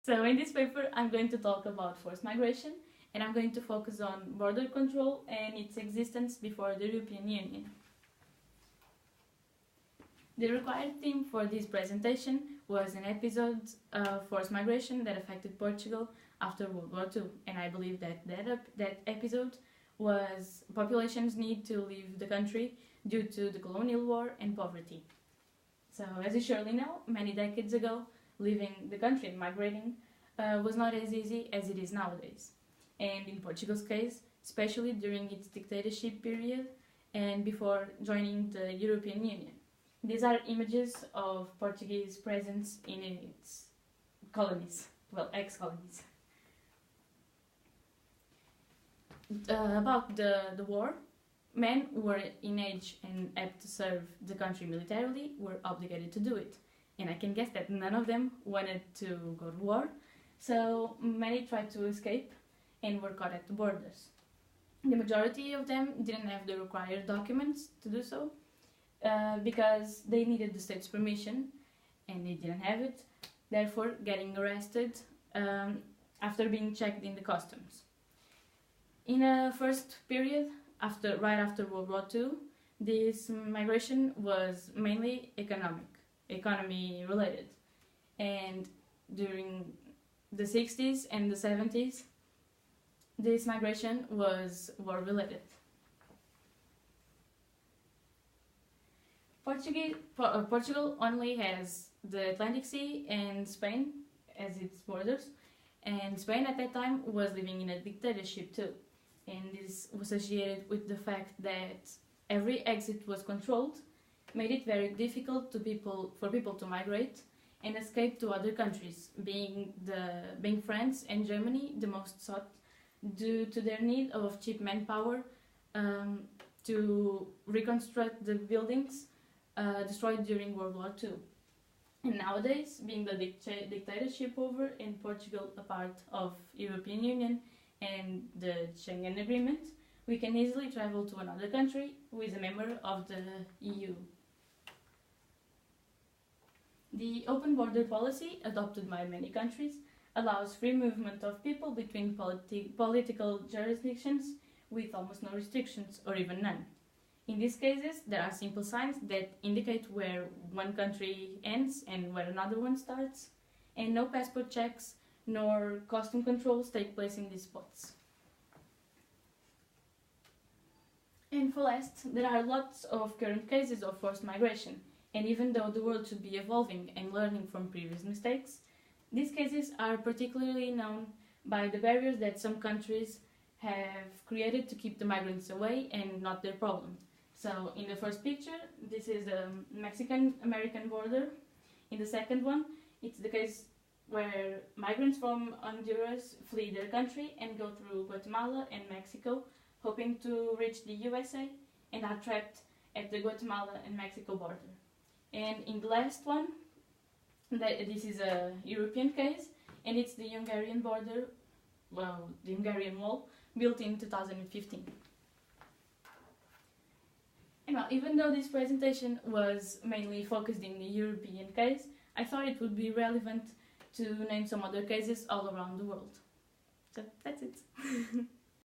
So in this paper, I'm going to talk about forced migration, and I'm going to focus on border control and its existence before the European Union. The required theme for this presentation was an episode of forced migration that affected Portugal after World War II, and I believe that episode was population's need to leave the country due to the colonial war and poverty. So, as you surely know, many decades ago, leaving the country and migrating was not as easy as it is nowadays. And in Portugal's case, especially during its dictatorship period and before joining the European Union. These are images of Portuguese presence in its colonies, well, ex-colonies. About the war, men who were in age and apt to serve the country militarily were obligated to do it. And I can guess that none of them wanted to go to war, so many tried to escape and were caught at the borders. The majority of them didn't have the required documents to do so, because they needed the state's permission and they didn't have it, therefore getting arrested after being checked in the customs. In a first period, right after World War II, this migration was mainly economy related, and during the 60s and the 70s, this migration was war related. Portugal only has the Atlantic Sea and Spain as its borders, and Spain at that time was living in a dictatorship too, and this was associated with the fact that every exit was controlled, made it very difficult for people to migrate and escape to other countries, being France and Germany the most sought due to their need of cheap manpower to reconstruct the buildings destroyed during World War II. And nowadays, being the dictatorship over and Portugal a part of European Union and the Schengen Agreement, we can easily travel to another country who is a member of the EU. The open border policy, adopted by many countries, allows free movement of people between political jurisdictions with almost no restrictions or even none. In these cases, there are simple signs that indicate where one country ends and where another one starts, and no passport checks nor custom controls take place in these spots. And for last, there are lots of current cases of forced migration, and even though the world should be evolving and learning from previous mistakes, these cases are particularly known by the barriers that some countries have created to keep the migrants away and not their problem. So in the first picture, this is the Mexican-American border. In the second one, it's the case where migrants from Honduras flee their country and go through Guatemala and Mexico, hoping to reach the USA, and are trapped at the Guatemala and Mexico border. And in the last one, this is a European case, and it's the Hungarian border, well, the Hungarian wall, built in 2015. And well, even though this presentation was mainly focused in the European case, I thought it would be relevant to name some other cases all around the world. So that's it.